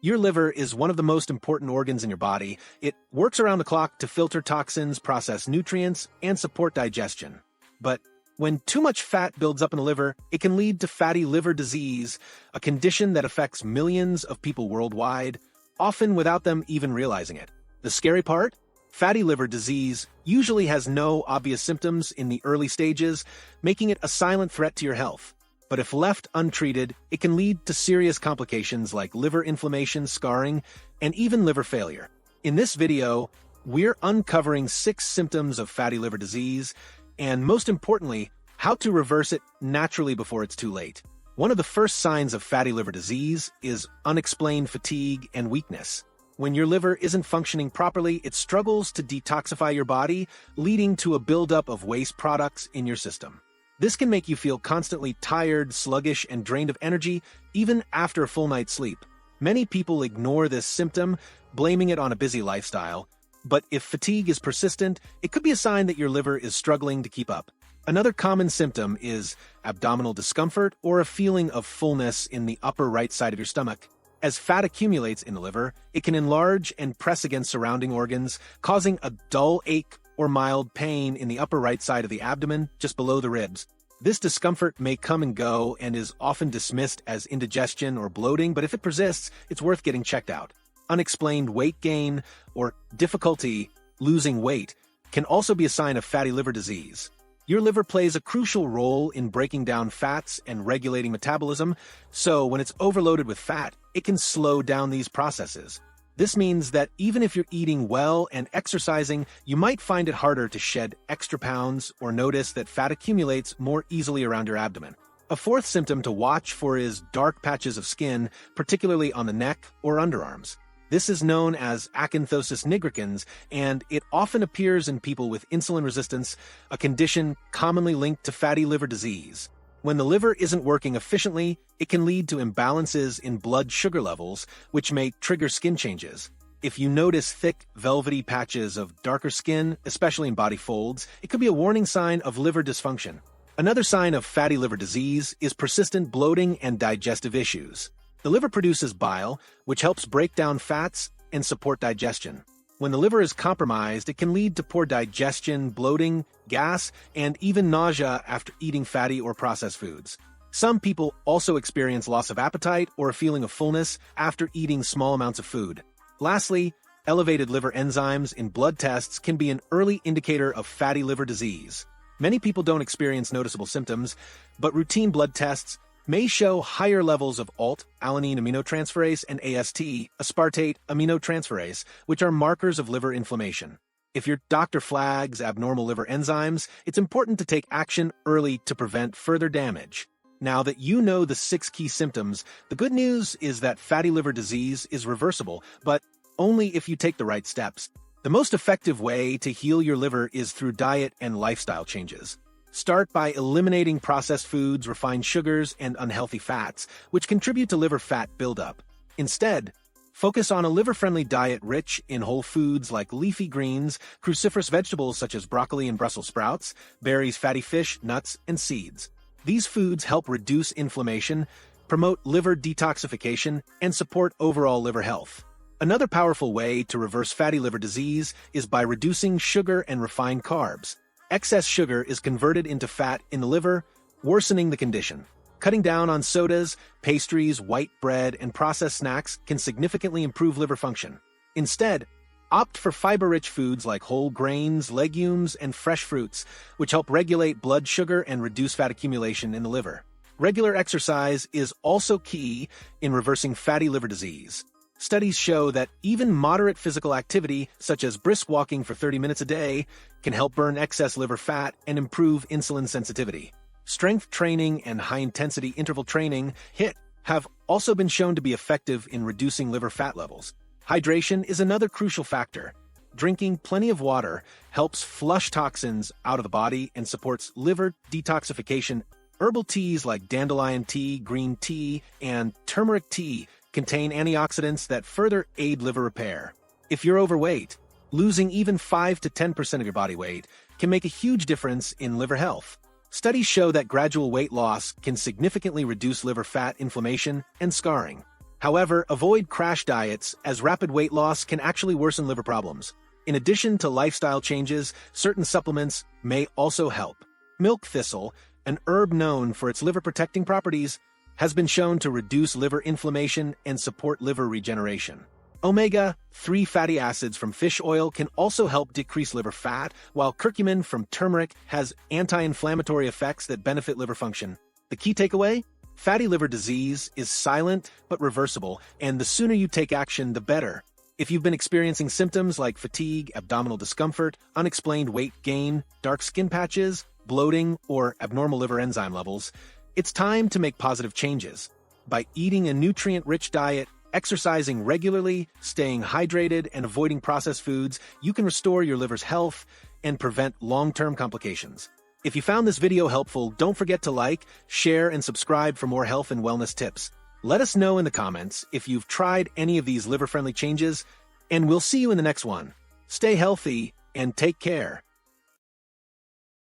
Your liver is one of the most important organs in your body. It works around the clock to filter toxins, process nutrients, and support digestion. But when too much fat builds up in the liver, it can lead to fatty liver disease, a condition that affects millions of people worldwide, often without them even realizing it. The scary part? Fatty liver disease usually has no obvious symptoms in the early stages, making it a silent threat to your health. But if left untreated, it can lead to serious complications like liver inflammation, scarring, and even liver failure. In this video, we're uncovering 6 symptoms of fatty liver disease, and most importantly, how to reverse it naturally before it's too late. One of the first signs of fatty liver disease is unexplained fatigue and weakness. When your liver isn't functioning properly, it struggles to detoxify your body, leading to a buildup of waste products in your system. This can make you feel constantly tired, sluggish, and drained of energy, even after a full night's sleep. Many people ignore this symptom, blaming it on a busy lifestyle. But if fatigue is persistent, it could be a sign that your liver is struggling to keep up. Another common symptom is abdominal discomfort or a feeling of fullness in the upper right side of your stomach. As fat accumulates in the liver, it can enlarge and press against surrounding organs, causing a dull ache or mild pain in the upper right side of the abdomen, just below the ribs. This discomfort may come and go and is often dismissed as indigestion or bloating, but if it persists, it's worth getting checked out. Unexplained weight gain or difficulty losing weight can also be a sign of fatty liver disease. Your liver plays a crucial role in breaking down fats and regulating metabolism, so when it's overloaded with fat, it can slow down these processes. This means that even if you're eating well and exercising, you might find it harder to shed extra pounds or notice that fat accumulates more easily around your abdomen. A fourth symptom to watch for is dark patches of skin, particularly on the neck or underarms. This is known as acanthosis nigricans, and it often appears in people with insulin resistance, a condition commonly linked to fatty liver disease. When the liver isn't working efficiently, it can lead to imbalances in blood sugar levels, which may trigger skin changes. If you notice thick, velvety patches of darker skin, especially in body folds, it could be a warning sign of liver dysfunction. Another sign of fatty liver disease is persistent bloating and digestive issues. The liver produces bile, which helps break down fats and support digestion. When the liver is compromised, it can lead to poor digestion, bloating, gas, and even nausea after eating fatty or processed foods. Some people also experience loss of appetite or a feeling of fullness after eating small amounts of food. Lastly, elevated liver enzymes in blood tests can be an early indicator of fatty liver disease. Many people don't experience noticeable symptoms, but routine blood tests may show higher levels of alt-alanine aminotransferase and AST, aspartate aminotransferase, which are markers of liver inflammation. If your doctor flags abnormal liver enzymes, it's important to take action early to prevent further damage. Now that you know the 6 key symptoms, the good news is that fatty liver disease is reversible, but only if you take the right steps. The most effective way to heal your liver is through diet and lifestyle changes. Start by eliminating processed foods, refined sugars, and unhealthy fats, which contribute to liver fat buildup. Instead, focus on a liver-friendly diet rich in whole foods like leafy greens, cruciferous vegetables such as broccoli and Brussels sprouts, berries, fatty fish, nuts, and seeds. These foods help reduce inflammation, promote liver detoxification, and support overall liver health. Another powerful way to reverse fatty liver disease is by reducing sugar and refined carbs. Excess sugar is converted into fat in the liver, worsening the condition. Cutting down on sodas, pastries, white bread, and processed snacks can significantly improve liver function. Instead, opt for fiber-rich foods like whole grains, legumes, and fresh fruits, which help regulate blood sugar and reduce fat accumulation in the liver. Regular exercise is also key in reversing fatty liver disease. Studies show that even moderate physical activity, such as brisk walking for 30 minutes a day, can help burn excess liver fat and improve insulin sensitivity. Strength training and high-intensity interval training, HIIT, have also been shown to be effective in reducing liver fat levels. Hydration is another crucial factor. Drinking plenty of water helps flush toxins out of the body and supports liver detoxification. Herbal teas like dandelion tea, green tea, and turmeric tea contain antioxidants that further aid liver repair. If you're overweight, losing even 5 to 10% of your body weight can make a huge difference in liver health. Studies show that gradual weight loss can significantly reduce liver fat inflammation and scarring. However, avoid crash diets, as rapid weight loss can actually worsen liver problems. In addition to lifestyle changes, certain supplements may also help. Milk thistle, an herb known for its liver-protecting properties, has been shown to reduce liver inflammation and support liver regeneration. Omega-3 fatty acids from fish oil can also help decrease liver fat, while curcumin from turmeric has anti-inflammatory effects that benefit liver function. The key takeaway? Fatty liver disease is silent but reversible, and the sooner you take action, the better. If you've been experiencing symptoms like fatigue, abdominal discomfort, unexplained weight gain, dark skin patches, bloating, or abnormal liver enzyme levels, it's time to make positive changes. By eating a nutrient-rich diet, exercising regularly, staying hydrated, and avoiding processed foods, you can restore your liver's health and prevent long-term complications. If you found this video helpful, don't forget to like, share, and subscribe for more health and wellness tips. Let us know in the comments if you've tried any of these liver-friendly changes, and we'll see you in the next one. Stay healthy and take care.